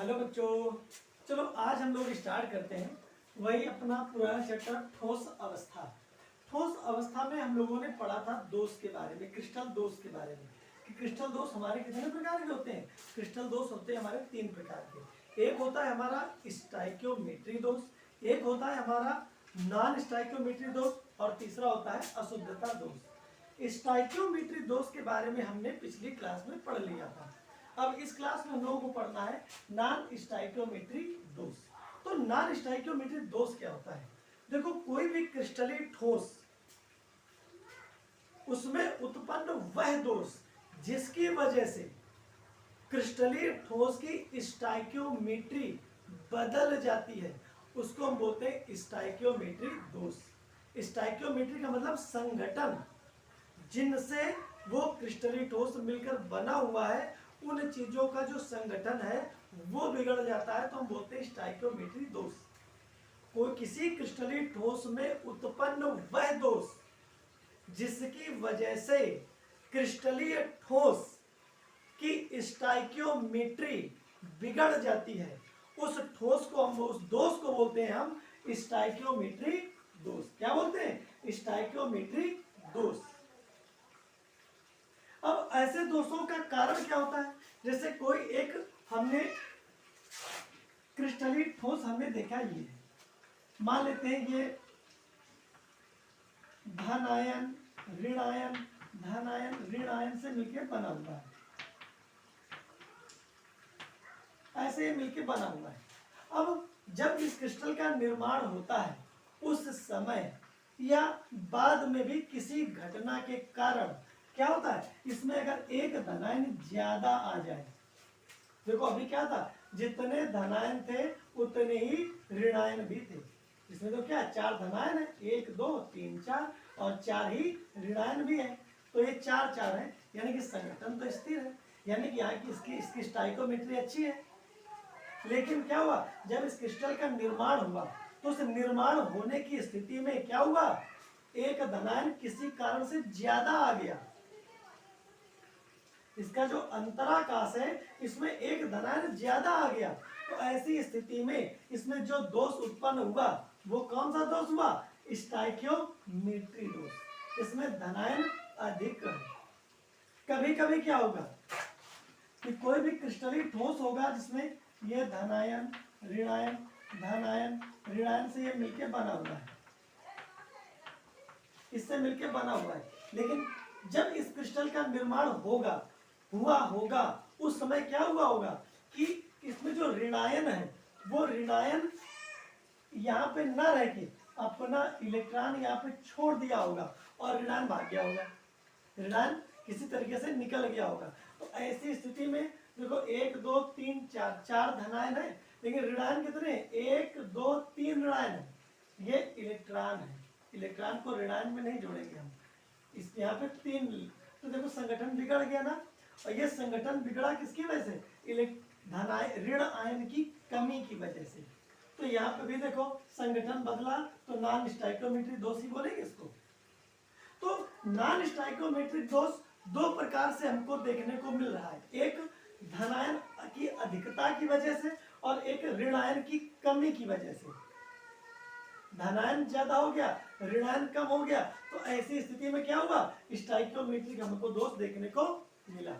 Hello बच्चों, चलो आज हम लोग स्टार्ट करते हैं वही अपना पुराना चैप्टर ठोस अवस्था। ठोस अवस्था में हम लोगों ने पढ़ा था दोष के बारे में, क्रिस्टल दोष के बारे में कि क्रिस्टल दोष हमारे कितने प्रकार के होते हैं। क्रिस्टल दोष होते हैं हमारे 3 प्रकार के। एक होता है हमारा स्टाइकियोमेट्री दोष, एक होता है हमारा नॉन स्टाइकियोमेट्री दोष और तीसरा होता है अशुद्धता दोष। स्टाइकियोमेट्री दोष के बारे में हमने पिछली क्लास में पढ़ लिया था। अब इस क्लास में हम लोगों को पढ़ना है नॉन स्टाइकियोमेट्री दोष। तो नॉन स्टाइकियोमेट्री दोष क्या होता है? देखो, कोई भी क्रिस्टलीय ठोस, उसमें उत्पन्न वह दोष जिसकी वजह से क्रिस्टलीय ठोस की स्टाइकियोमेट्री बदल जाती है, उसको हम बोलते हैं स्टाइकियोमेट्री दोष। स्टाइकियोमेट्री का मतलब संगठन, जिनसे वो क्रिस्टलीय ठोस मिलकर बना हुआ है, उन चीजों का जो संगठन है वो बिगड़ जाता है, तो हम बोलते हैं स्टाइकियोमेट्री दोष। कोई किसी क्रिस्टलीय ठोस में उत्पन्न वह दोष जिसकी वजह से क्रिस्टलीय ठोस की स्टाइकियोमेट्री बिगड़ जाती है, उस ठोस को हम, उस दोष को बोलते हैं हम स्टाइकियोमेट्री दोष। क्या बोलते हैं? स्टाइकियोमेट्री दोष। अब ऐसे दोषों का कारण क्या होता है? जैसे कोई एक हमने क्रिस्टलीय ठोस हमने देखा, ये मान लेते हैं ये धन आयन ऋण आयन, धन आयन ऋण आयन से मिलकर बना हुआ है, ऐसे मिलकर बना हुआ है। अब जब इस क्रिस्टल का निर्माण होता है, उस समय या बाद में भी किसी घटना के कारण क्या होता है, इसमें अगर एक धनायन ज्यादा आ जाए, देखो अभी क्या था, जितने धनायन थे उतने ही ऋणायन भी थे। इसमें तो क्या 4 धनायन है, 1 2 3 4 और 4 ही ऋणायन भी है, तो ये 4 4 है, यानी कि संगठन तो स्थिर है, यानी कि यहाँ की इसकी स्टाइकियोमेट्री अच्छी है। लेकिन क्या हुआ, जब इस क्रिस्टल का निर्माण हुआ, तो उस निर्माण होने की स्थिति में क्या हुआ, एक धनायन किसी कारण से ज्यादा आ गया। इसका जो अंतराकाश है, इसमें एक धनायन ज्यादा आ गया, तो ऐसी स्थिति में इसमें जो दोष उत्पन्न हुआ वो कौन सा दोष हुआ? स्टाइकियोमेट्री दोष। इसमें धनायन अधिक है। कभी कभी क्या होगा कि कोई भी क्रिस्टलीय ठोस होगा जिसमें ये धनायन ऋणायन धनायन ऋणायन से ये मिलके बना हुआ है, इससे मिलके बना हुआ है। लेकिन जब इस क्रिस्टल का निर्माण होगा उस समय क्या हुआ होगा कि इसमें जो ऋणायन है, वो ऋणायन यहाँ पे न रह के अपना इलेक्ट्रॉन यहाँ पे छोड़ दिया होगा और ऋणायन भाग गया होगा, ऋणायन किसी तरीके से निकल गया होगा। तो ऐसी स्थिति में देखो 1 2 3 4 4 धनायन है, लेकिन ऋणायन कितने? 1 2 3 ऋणायन है। ये इलेक्ट्रॉन है, इलेक्ट्रॉन को ऋणायन में नहीं जोड़ेंगे हम, इस यहाँ पे 3, तो देखो संगठन बिगड़ गया ना। और ये संगठन बिगड़ा किसकी वजह से? ऋण आयन की कमी की वजह से। तो यहाँ पे भी देखो संगठन बदला, तो नॉन स्टाइकियोमेट्री दोष ही बोलेंगे इसको। तो नॉन स्टाइकियोमेट्रिक दोष 2 प्रकार से हमको देखने को मिल रहा है, एक धनायन की अधिकता की वजह से और एक ऋणायन की कमी की वजह से। धनायन ज्यादा हो गया, ऋणायन कम हो गया, तो ऐसी स्थिति में क्या हुआ, स्टाइकियोमेट्रिक हमको दोष देखने को मिला।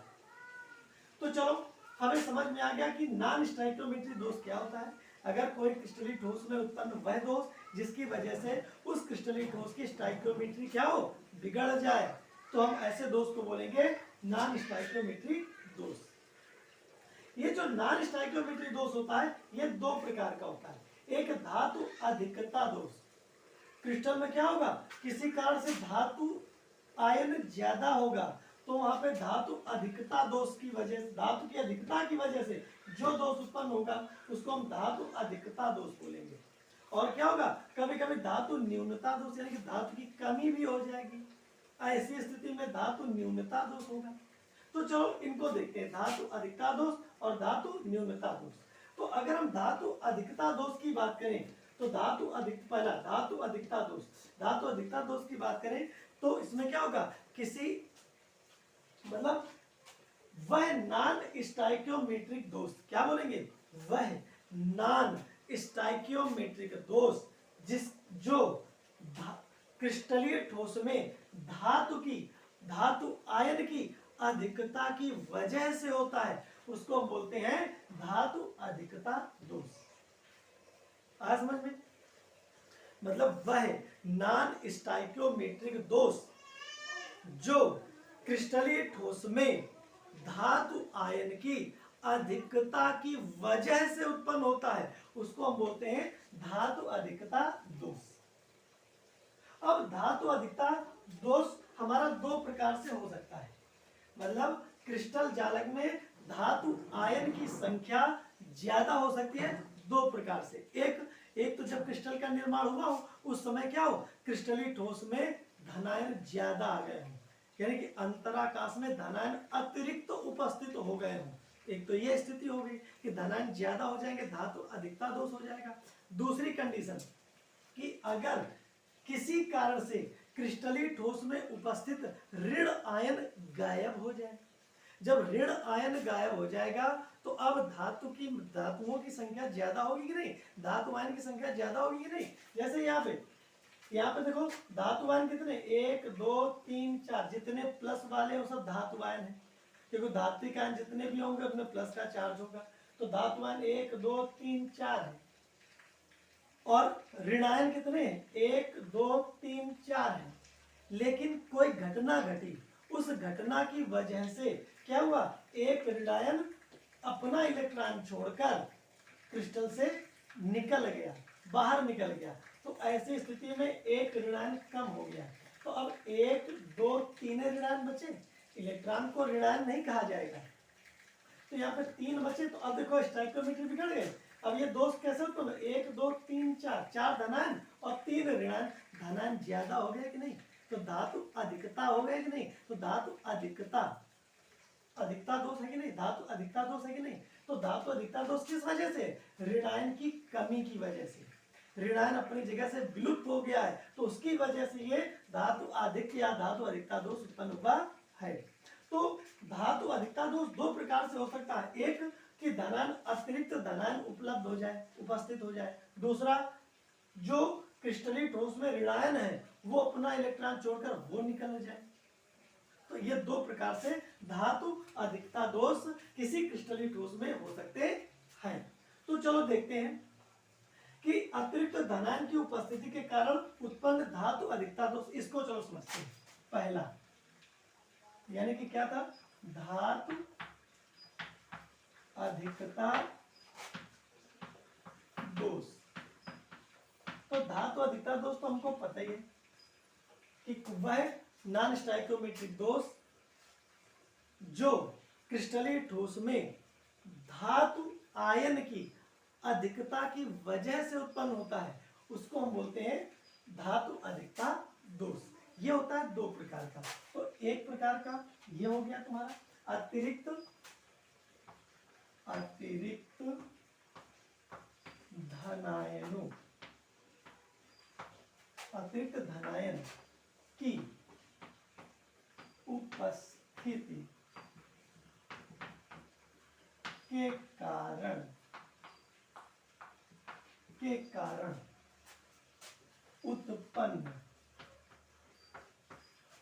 तो चलो हमें समझ में आ गया कि नॉन स्टाइकियोमेट्रिक दोष क्या होता है। अगर कोई क्रिस्टलीय ठोस में उत्पन्न वह दोष जिसकी वजह से उस क्रिस्टलीय ठोस की स्टाइकियोमेट्री क्या हो, बिगड़ जाए, तो हम ऐसे दोष को बोलेंगे नॉन स्टाइकियोमेट्रिक दोष। ये जो नॉन स्टाइकियोमेट्री दोष होता है, ये 2 प्रकार का होता है। एक धातु अधिकता दोष। क्रिस्टल में क्या होगा, किसी कारण से धातु आयन ज्यादा होगा, तो वहां पे धातु अधिकता दोष की वजह से, धातु की अधिकता की वजह से जो दोष उत्पन्न होगा उसको हम धातु अधिकता दोष बोलेंगे। और क्या होगा, कभी कभी धातु न्यूनता दोष, यानी कि धातु की कमी भी हो जाएगी, ऐसी स्थिति में धातु न्यूनता दोष होगा। तो चलो इनको देखते हैं, धातु अधिकता दोष और धातु न्यूनता दोष। तो अगर हम धातु अधिकता दोष की बात करें, तो पहला धातु अधिकता दोष, धातु अधिकता दोष की बात करें तो इसमें क्या होगा, किसी मतलब वह नॉन स्टाइकियोमेट्रिक दोष, क्या बोलेंगे, वह नॉन स्टाइकियोमेट्रिक दोष जो क्रिस्टलीय ठोस में धातु आयन की अधिकता की वजह से होता है, उसको हम बोलते हैं धातु अधिकता दोष। आया समझ में? मतलब वह नॉन स्टाइकियोमेट्रिक दोष जो क्रिस्टलीय ठोस में धातु आयन की अधिकता की वजह से उत्पन्न होता है, उसको हम बोलते हैं धातु अधिकता दोष। अब धातु अधिकता दोष हमारा दो प्रकार से हो सकता है। मतलब क्रिस्टल जालक में धातु आयन की संख्या ज्यादा हो सकती है दो प्रकार से। एक तो जब क्रिस्टल का निर्माण हुआ हो उस समय क्या हो, क्रिस्टलीय ठोस में धनायन ज्यादा आ गए हों, यानी कि अंतराकाश में धनायन अतिरिक्त तो उपस्थित हो गए हों। एक तो ये स्थिति हो गई कि धनायन ज्यादा हो जाएंगे, धातु अधिकता दोष हो जाएगा। दूसरी कंडीशन कि अगर किसी कारण से क्रिस्टलीय ठोस में उपस्थित ऋण आयन गायब हो जाए, जब ऋण आयन गायब हो जाएगा तो अब धातुओं की संख्या ज्यादा होगी कि नहीं, धातु आयन की संख्या ज्यादा होगी कि नहीं। जैसे यहाँ पे देखो धातु आयन कितने, 1 2 3 4, जितने प्लस वाले वो सब धातु आयन है, क्योंकि धात्विक आयन जितने भी होंगे उतने प्लस का चार्ज होगा। तो धातु आयन 1 2 3 4 है, और ऋणायन कितने, 1 2 3 4 है। लेकिन कोई घटना घटी, उस घटना की वजह से क्या हुआ, एक ऋणायन अपना इलेक्ट्रॉन छोड़कर क्रिस्टल से निकल गया, बाहर निकल गया। तो ऐसी स्थिति में एक ऋणायन कम हो गया। तो अब 1 2 3 ऋणायन बचे, इलेक्ट्रॉन को ऋणायन नहीं कहा जाएगा। तो यहाँ पे 3 बचे। तो अब देखो स्टाइकियोमेट्री बिगड़ गए। अब ये दोष कैसे उत्पन्न, 1 2 3 4 धनायन और 3 ऋणायन, धनायन ज्यादा हो गया कि नहीं, तो धातु अधिकता हो गया कि नहीं। तो धातु अधिकता दोष है कि नहीं, धातु अधिकता दोष है कि नहीं। तो धातु अधिकता दोष किस वजह से, ऋणायन की कमी की वजह से, ऋणायन अपनी जगह से विलुप्त हो गया है, तो उसकी वजह से ये धातु अधिक या धातु अधिकता दोष उत्पन्न हुआ है। तो धातु अधिकता दोष दो प्रकार से हो सकता है, एक कि धनायन अतिरिक्त धनायन उपलब्ध हो जाए, उपस्थित हो जाए। दूसरा, जो क्रिस्टलीय ठोस में ऋणायन है वो अपना इलेक्ट्रॉन छोड़कर वो निकल जाए। तो ये दो प्रकार से धातु अधिकता दोष किसी क्रिस्टलीय ठोस में हो सकते हैं। तो चलो देखते हैं कि अतिरिक्त धनायन की उपस्थिति के कारण उत्पन्न धातु अधिकता दोष, इसको चलो समझते हैं। पहला यानी कि क्या था, धातु अधिकता दोष। तो धातु अधिकता दोष तो हमको पता ही है कि वह नॉन स्टाइकियोमेट्रिक दोष जो क्रिस्टलीय ठोस में धातु आयन की अधिकता की वजह से उत्पन्न होता है, उसको हम बोलते हैं धातु अधिकता दोष। ये होता है दो प्रकार का। तो एक प्रकार का ये हो गया तुम्हारा अतिरिक्त धनायनों, अतिरिक्त धनायन की उपस्थिति के कारण उत्पन्न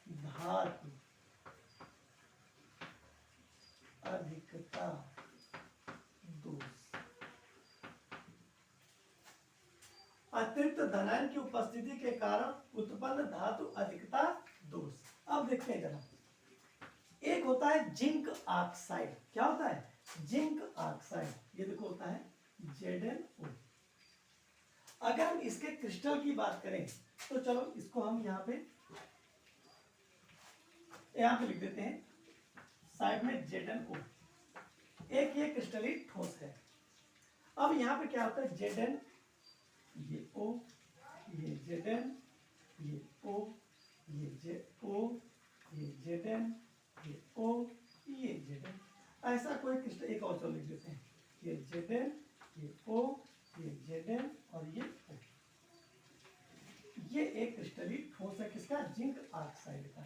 धातु अधिकता दोष। अतिरिक्त धनायन की उपस्थिति के कारण उत्पन्न धातु अधिकता दोष। अब देखते हैं जरा, एक होता है जिंक ऑक्साइड। क्या होता है, जिंक ऑक्साइड। ये देखो होता है ZnO। अगर हम इसके क्रिस्टल की बात करें तो चलो इसको हम यहाँ पे लिख देते हैं साइड में ZnO। एक ये क्रिस्टलीय ठोस है। अब यहाँ पे क्या होता है, Zn, ये O, ये Zn, ये O, ये O, ये Zn, ये O, ये Zn। ऐसा कोई क्रिस्टल, एक और चलो लिख देते हैं, ये Zn, ये O, ये Zn और ये O। ये एक क्रिस्टलीय ठोस है किसका, जिंक ऑक्साइड का।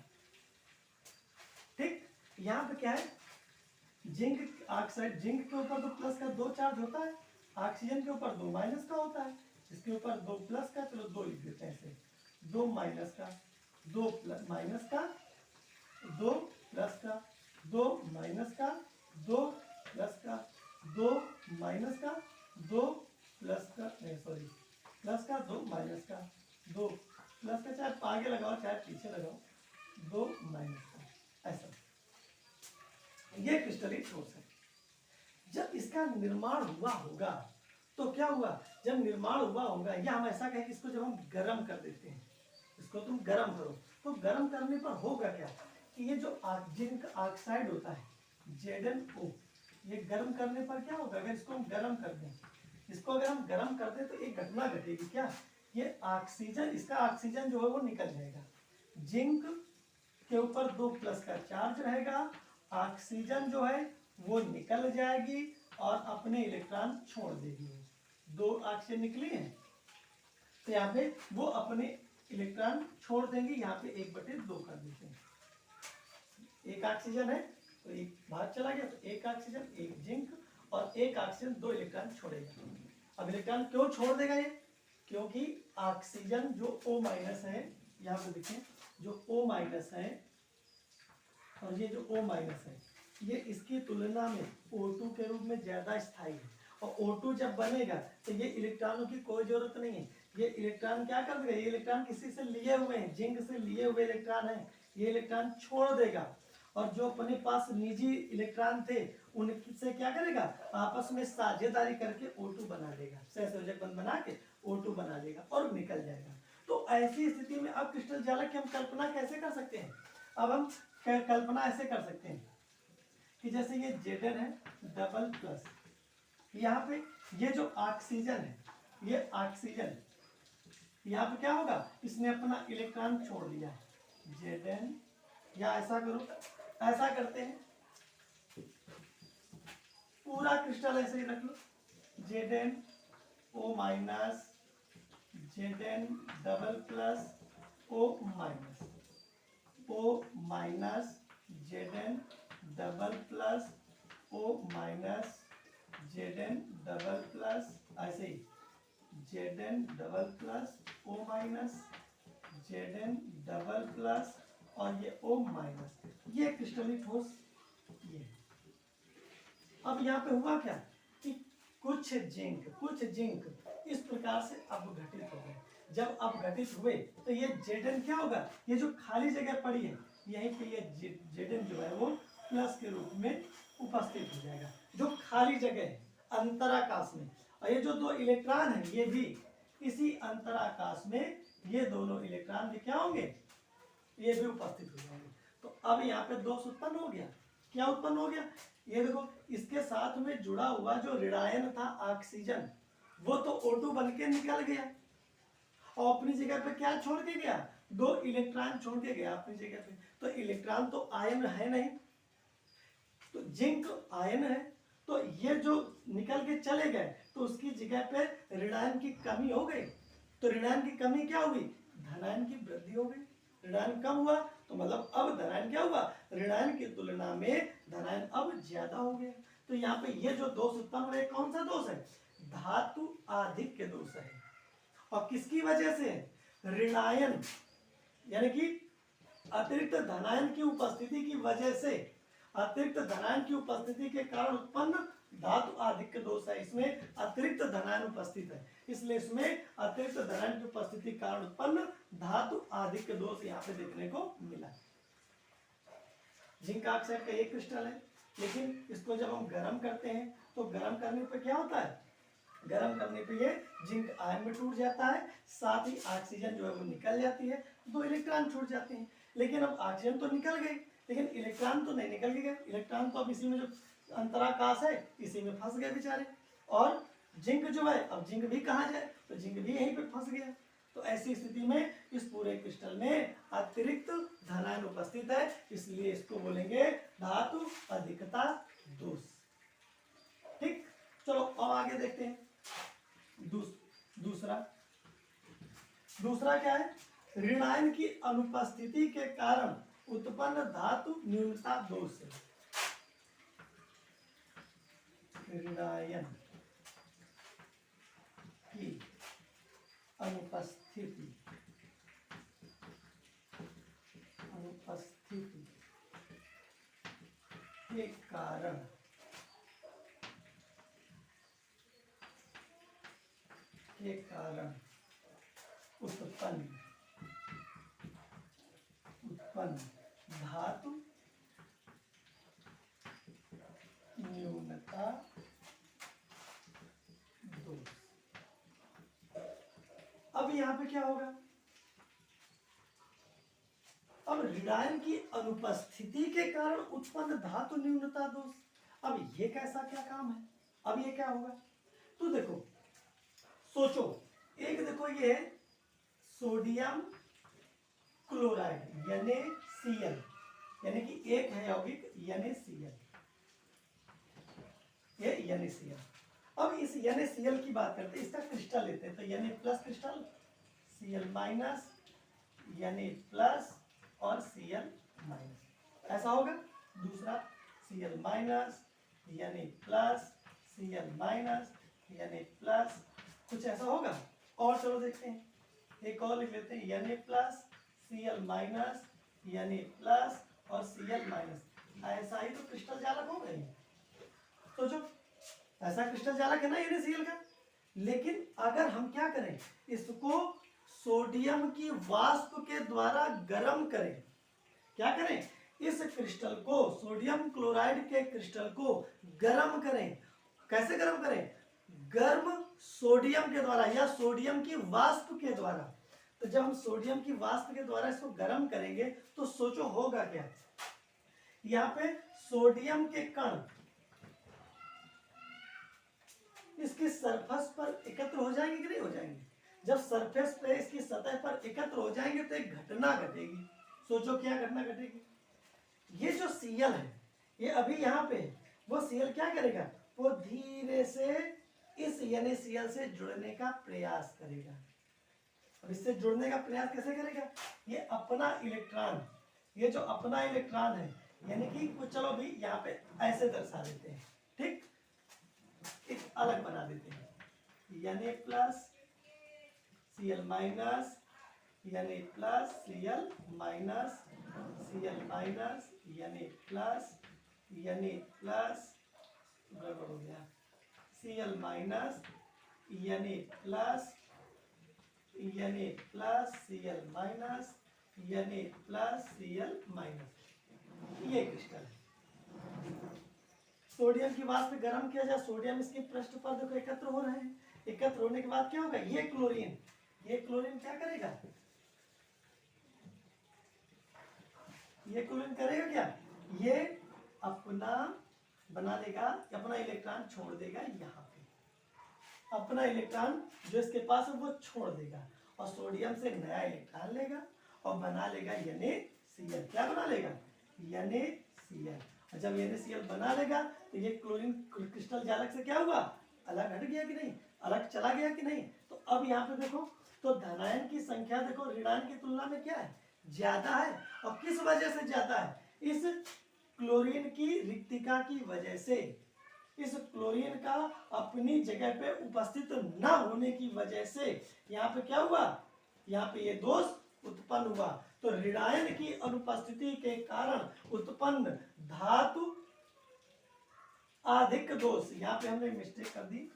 ठीक, यहाँ पे क्या है, जिंक ऑक्साइड, जिंक के ऊपर तो प्लस का 2 चार्ज होता है, ऑक्सीजन के ऊपर 2 माइनस का होता है, इसके ऊपर 2 प्लस का, चलो 2 लिख देते हैं ऐसे, 2 माइनस का, 2 प्लस माइनस का, 2 प्लस का, 2 माइनस का, 2 प्लस का, 2 माइनस का, 2 प्लस का, नहीं सॉरी, प्लस का, 2 माइनस का, 2 प्लस का, चाहे आगे लगाओ चाहे पीछे लगाओ, 2 माइनस का, ऐसा। ये क्रिस्टलीय ठोस है। जब इसका निर्माण हुआ होगा तो क्या हुआ, जब निर्माण हुआ होगा, या हम ऐसा कहें कि इसको जब हम गर्म कर देते हैं, इसको तुम गर्म करो, तो गर्म करने पर होगा क्या कि ये जो जिंक ऑक्साइड होता है ZnO, ये गर्म करने पर क्या होगा, अगर इसको हम गर्म कर दें, इसको अगर हम गर्म कर दें तो एक घटना घटेगी क्या, ये ऑक्सीजन, इसका ऑक्सीजन जो है वो निकल जाएगा, जिंक के ऊपर 2 प्लस का चार्ज रहेगा, ऑक्सीजन जो है वो निकल जाएगी और अपने इलेक्ट्रॉन छोड़ देगी, 2 ऑक्सीजन निकली है तो यहाँ पे वो अपने इलेक्ट्रॉन छोड़ देंगे, यहाँ पे 1/2 कर देते हैं, एक ऑक्सीजन है तो एक बाहर चला गया, तो एक ऑक्सीजन, एक जिंक और एक ऑक्सीजन, 2 इलेक्ट्रॉन छोड़ेगा। अब इलेक्ट्रॉन क्यों छोड़ देगा ये, क्योंकि ऑक्सीजन जो O माइनस है, यहाँ पे देखें जो O माइनस है और ये जो O माइनस है, ये इसकी तुलना में O2 के रूप में ज्यादा स्थायी है, और O2 जब बनेगा तो ये इलेक्ट्रॉनों की कोई जरूरत नहीं है, ये इलेक्ट्रॉन क्या कर देगा, ये इलेक्ट्रॉन किसी से लिए हुए हैं, जिंक से लिए हुए इलेक्ट्रॉन है, ये इलेक्ट्रॉन छोड़ देगा, और जो अपने पास निजी इलेक्ट्रॉन थे उनसे क्या करेगा, आपस में साझेदारी करके O2 बना लेगा, सहसंयोजक बंध बना के O2 बना लेगा और निकल जाएगा। तो ऐसी स्थिति में अब क्रिस्टल जालक की हम कल्पना कैसे कर सकते हैं, अब हम कल्पना ऐसे कर सकते हैं कि जैसे ये Zn है डबल प्लस, यहाँ पे ये जो ऑक्सीजन है, ये ऑक्सीजन, यहाँ पे क्या होगा, इसने अपना इलेक्ट्रॉन छोड़ दिया है Zn, या ऐसा करो, ऐसा करते हैं, पूरा क्रिस्टल ऐसे ही रख लो, ZnO minus, Zn double plus O minus, O minus, Zn double plus O minus, Zn double plus, ऐसे ही Zn double plus O minus, Zn double plus और ये O माइनस, ये क्रिस्टलीय ठोस ये। अब यहाँ पे हुआ क्या कि कुछ जिंक इस प्रकार से अपघटित हो गए, जब अपघटित हुए तो ये Zn क्या होगा, ये जो खाली जगह पड़ी है यहीं पे ये Zn जो है वो प्लस के रूप में उपस्थित हो जाएगा, जो खाली जगह है अंतराकाश में, और ये जो 2 इलेक्ट्रॉन है ये भी इसी अंतराकाश में, ये दोनों इलेक्ट्रॉन भी क्या होंगे, ये भी उपस्थित हो जाएंगे। तो अब यहाँ पे दोष उत्पन्न हो गया, क्या उत्पन्न हो गया, ये देखो इसके साथ में जुड़ा हुआ जो ऋणायन था ऑक्सीजन, वो तो O2 बन के निकल गया और अपनी जगह पे क्या छोड़ के गया, 2 इलेक्ट्रॉन छोड़ के गया अपनी जगह पे, तो इलेक्ट्रॉन तो आयन है नहीं, तो जिंक आयन है, तो ये जो निकल के चले गए तो उसकी जगह पे ऋणायन की कमी हो गई, तो ऋणायन की कमी क्या हुई, धनायन की वृद्धि हो गई, ऋणायन कम हुआ तो मतलब अब धनायन क्या हुआ, ऋणायन की तुलना में धनायन अब ज्यादा हो गया। तो यहाँ पे ये जो दोष उत्पन्न हो रहे, कौन सा दोष है, धातु आधिक्य दोष है, और किसकी वजह से, ऋणायन यानी कि अतिरिक्त धनायन की उपस्थिति की वजह से, अतिरिक्त धनायन की उपस्थिति के कारण उत्पन्न धातु आधिक्य दोष है, इसमें अतिरिक्त धनायन उपस्थित है, इसलिए इसमें अतिरिक्त धनायन की उपस्थिति के कारण उत्पन्न धातु आधिक्य दोष यहाँ पे देखने को मिला। जिंक ऑक्साइड का एक क्रिस्टल है, लेकिन इसको जब हम गर्म करते हैं तो गर्म करने पर क्या होता है, गर्म करने पे ये जिंक आयन में टूट जाता है, साथ ही ऑक्सीजन जो है वो निकल जाती है, 2 इलेक्ट्रॉन छूट जाते हैं, लेकिन अब ऑक्सीजन तो निकल गई लेकिन इलेक्ट्रॉन तो नहीं निकल गए, इलेक्ट्रॉन तो अब इसी में जो अंतराकाश है इसी में फंस गए बेचारे, और जिंक जो है अब जिंक भी कहाँ जाए, तो जिंक भी यहीं पे फंस गया। तो ऐसी स्थिति में इस पूरे क्रिस्टल में अतिरिक्त धनायन उपस्थित है, इसलिए इसको बोलेंगे धातु अधिकता दोष। ठीक, चलो अब आगे देखते हैं। दूसरा क्या है, ऋणायन की अनुपस्थिति के कारण उत्पन्न धातु न्यूनता दोष है। ऋणायन की अनुपस्थिति के कारण उत्पन्न धातु न्यूनता दोष। अब यहाँ पे क्या होगा, अब ऋणायन की अनुपस्थिति के कारण उत्पन्न धातु न्यूनता दोष। अब ये कैसा क्या काम है, अब ये क्या होगा, तो देखो सोचो, एक देखो ये है सोडियम क्लोराइड NaCl, यानी कि एक है यौगिक NaCl, ये NaCl। अब इस NaCl की बात करते हैं, इसका क्रिस्टल लेते हैं, तो Na plus crystal, Cl minus, Na plus और Cl माइनस, ऐसा होगा। दूसरा Cl minus, Na plus, Cl minus, Na plus, कुछ ऐसा होगा। और चलो देखते हैं, एक और लिख लेते हैं Na plus, Cl minus, Na plus और Cl माइनस। ऐसा ही तो क्रिस्टल जालक हो गए। सोचो ऐसा क्रिस्टल जालक है ना NaCl का। लेकिन अगर हम क्या करें, इसको सोडियम की वाष्प के द्वारा गर्म करें, क्या करें, इस क्रिस्टल को, सोडियम क्लोराइड के क्रिस्टल को गर्म करें। कैसे गर्म करें, गर्म सोडियम के द्वारा या सोडियम की वाष्प के द्वारा। तो जब हम सोडियम की वाष्प के द्वारा इसको गर्म करेंगे तो सोचो होगा क्या, यहाँ पे सोडियम के कण इसकी सरफेस पर एकत्र हो जाएंगे कि नहीं हो जाएंगे। जब सरफेस पे इसकी सतह पर एकत्र हो जाएंगे तो एक घटना घटेगी। सोचो क्या घटना घटेगी, ये जो Cl है ये अभी यहाँ पे, वो Cl क्या करेगा, वो धीरे से इस NaCl से जुड़ने का प्रयास करेगा। अब इससे जुड़ने का प्रयास कैसे करेगा, ये अपना इलेक्ट्रॉन, ये जो अपना इलेक्ट्रॉन है, यानी कि कुछ, चलो भी यहाँ पे ऐसे दर्शा देते हैं, ठीक, एक अलग बना देते हैं, Na plus Cl minus, Na plus Cl minus, Cl minus, Na plus, Na plus, गड़बड़ हो गया, Cl minus, Na plus, Na plus, Cl minus, Na plus, Cl minus, ये क्रिस्टल है। सोडियम की वाष्प गर्म किया जाए, सोडियम इसके पृष्ठ पर देखो एकत्र हो रहे हैं। एकत्र होने के बाद क्या होगा, ये क्लोरीन क्या करेगा, ये क्लोरीन करेगा क्या, ये अपना बना लेगा, अपना इलेक्ट्रॉन छोड़ देगा, यहाँ पे अपना इलेक्ट्रॉन जो इसके पास है वो छोड़ देगा और सोडियम से नया इलेक्ट्रॉन लेगा और बना लेगा NaCl। क्या बना लेगा, NaCl। और जब NaCl बना लेगा तो ये क्लोरीन क्रिस्टल जालक से क्या हुआ, अलग हट गया कि नहीं, अलग चला गया कि नहीं। तो अब यहाँ पे देखो, तो धनायन की संख्या देखो ऋणायन की तुलना में क्या है, ज्यादा है। और किस वजह से ज्यादा है, इस क्लोरीन की रिक्तिका की वजह से, इस क्लोरीन का अपनी जगह पे उपस्थित न होने की वजह से यहाँ पे क्या हुआ, यहाँ पे ये दोष उत्पन्न हुआ। तो ऋणायन की अनुपस्थिति के कारण उत्पन्न धातु अधिक दोष, यहाँ पे हमने मिस्टेक कर दी,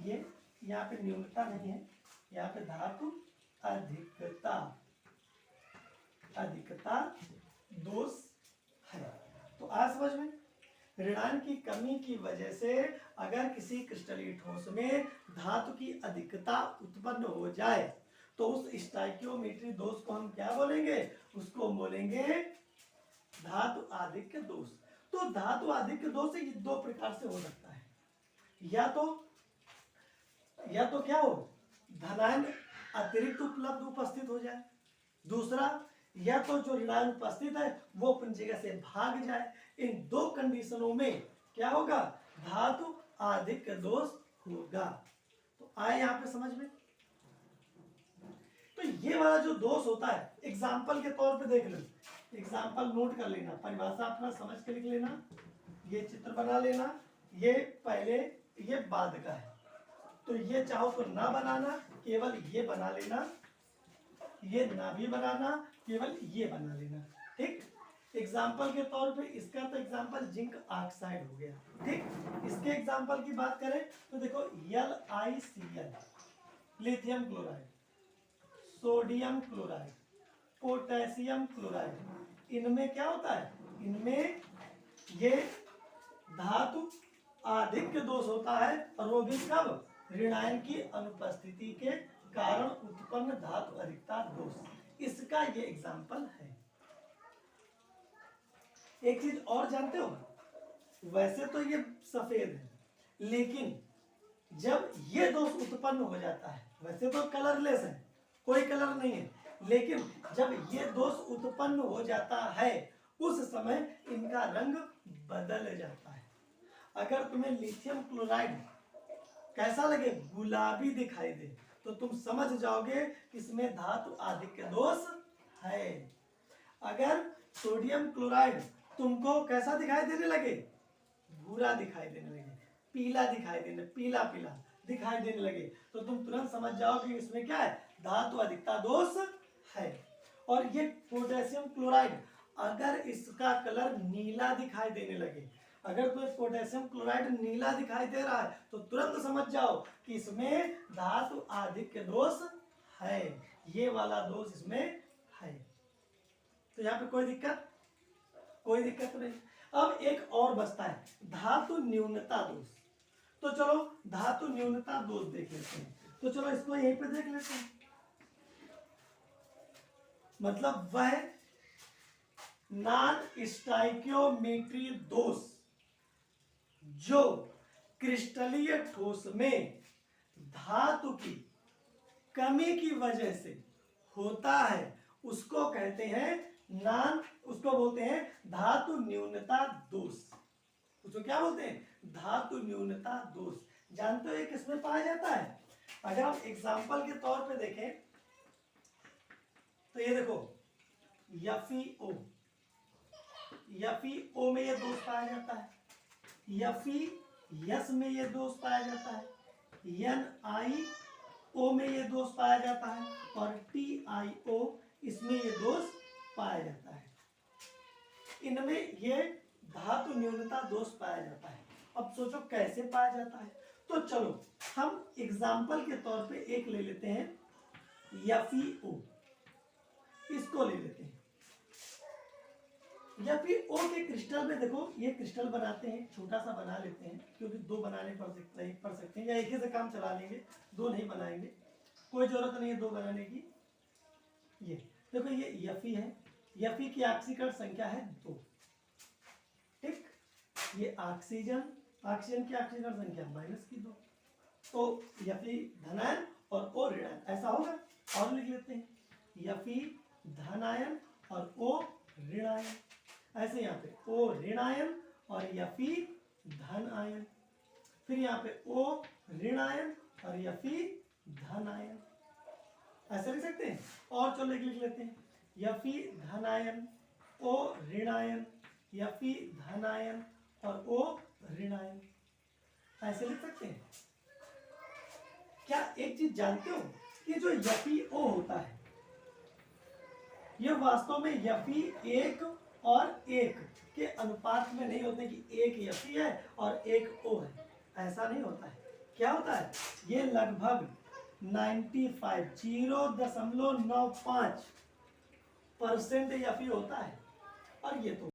ये यहाँ पे न्यूनता नहीं है, यहाँ पे धातु अधिकता दोष है। तो आज समझ में, ऋणायन की कमी की वजह से अगर किसी क्रिस्टलीय ठोस में धातु की अधिकता उत्पन्न हो जाए तो उस स्टाइकियोमेट्री दोष को हम क्या बोलेंगे, उसको बोलेंगे धातु आधिक्य दोष। तो धातु आधिक्य दोष ये दो प्रकार से हो सकता है, या तो क्या हो, धनायन अतिरिक्त उपस्थित हो जाए, दूसरा या तो जो ऋणायन उपस्थित है वो अपनी जगह से भाग जाए। इन दो कंडीशनों में क्या होगा, धातु आधिक्य दोष होगा। तो आए यहां पे समझ में। तो ये वाला जो दोष होता है, एग्जाम्पल के तौर पे देख लो, एग्जाम्पल नोट कर लेना, परिभाषा अपना समझ के लिख लेना, ये चित्र बना लेना, ये पहले, ये बाद का है, तो ये चाहो तो ना बनाना, केवल ये बना लेना, ये ना भी बनाना, केवल ये बना लेना। ठीक, एग्जाम्पल के तौर पे इसका तो एग्जाम्पल जिंक ऑक्साइड हो गया। ठीक, इसके एग्जाम्पल की बात करें तो देखो LiCl, lithium chloride, sodium chloride, potassium chloride, इनमें क्या होता है, इनमें ये धातु आधिक्य दोष होता है, और वो भी कब, ऋणायन की अनुपस्थिति के कारण उत्पन्न धातु अधिकता दोष, इसका ये एग्जाम्पल है। एक चीज और जानते हो, वैसे तो ये सफेद है, लेकिन जब ये दोष उत्पन्न हो जाता है, वैसे तो कलरलेस है, कोई कलर नहीं है, लेकिन जब ये दोष उत्पन्न हो जाता है उस समय इनका रंग बदल जाता है। अगर तुम्हें लिथियम क्लोराइड कैसा लगे, गुलाबी दिखाई दे, तो तुम समझ जाओगे इसमें धातु आधिक्य दोष है। अगर सोडियम क्लोराइड तुमको कैसा दिखाई देने लगे, भूरा दिखाई देने लगे, पीला दिखाई देने, पीला पीला दिखाई देने लगे, तो तुम तुरंत समझ जाओ कि इसमें क्या है, धातु अधिकता दोष है। और ये पोटेशियम क्लोराइड, अगर इसका कलर नीला दिखाई देने लगे, अगर तुम्हें पोटेशियम क्लोराइड नीला दिखाई दे रहा है, तो तुरंत समझ जाओ कि इसमें धातु आधिक्य दोष है, ये वाला दोष इसमें है। तो यहाँ पे कोई दिक्कत नहीं। अब एक और बचता है धातु न्यूनता दोष। तो चलो धातु न्यूनता दोष देख लेते हैं। तो चलो इसको यहीं पे देख लेते हैं। मतलब वह नॉन स्टाइकियोमेट्री दोष जो क्रिस्टलीय ठोस में धातु की कमी की वजह से होता है, उसको कहते हैं उसको बोलते हैं धातु न्यूनता दोष। उसको क्या बोलते हैं, धातु न्यूनता दोष। जानते हो ये किसमें पाया जाता है? अगर हम एग्जाम्पल के तौर पे देखें तो ये देखो FeO में ये दोष पाया जाता है, FeS में ये दोष पाया जाता है, NiO में ये दोष पाया जाता है, और TiO इसमें ये दोष पाया जाता है। इनमें ये धातु न्यूनता दोष पाया जाता है। अब सोचो कैसे पाया जाता है। तो चलो हम एग्जाम्पल के तौर पे एक ले लेते हैं, FeO, इसको ले लेते हैं। FeO के क्रिस्टल में देखो, ये क्रिस्टल बनाते हैं, छोटा सा बना लेते हैं, क्योंकि दो बनाने पड़ सकते हैं, या एक ही से काम चला लेंगे, दो नहीं बनाएंगे, कोई जरूरत नहीं है दो बनाने की। ये देखो ये Fe है, Fe की ऑक्सीकरण संख्या है 2। ठीक, ये ऑक्सीजन की ऑक्सीकरण संख्या -2। तो Fe धनायन और O ऋणायन, ऐसा होगा। और लिख लेते हैं Fe धनायन और O ऋणायन, ऐसे यहाँ पे O ऋणायन और Fe धन आयन, फिर यहाँ पे O ऋणायन और Fe धनायन, ऐसे लिख सकते हैं। और चलो लिख लेते हैं Fe धनायन, O ऋणायन, Fe धनायन और O ऋणायन, ऐसे लिख सकते हैं। क्या एक चीज जानते हो कि जो FeO होता है, ये वास्तव में Fe1 और 1 के अनुपात में नहीं होते कि एक Fe है और एक O है, ऐसा नहीं होता है। क्या होता है, ये लगभग 0.95% Fe होता है, और ये तो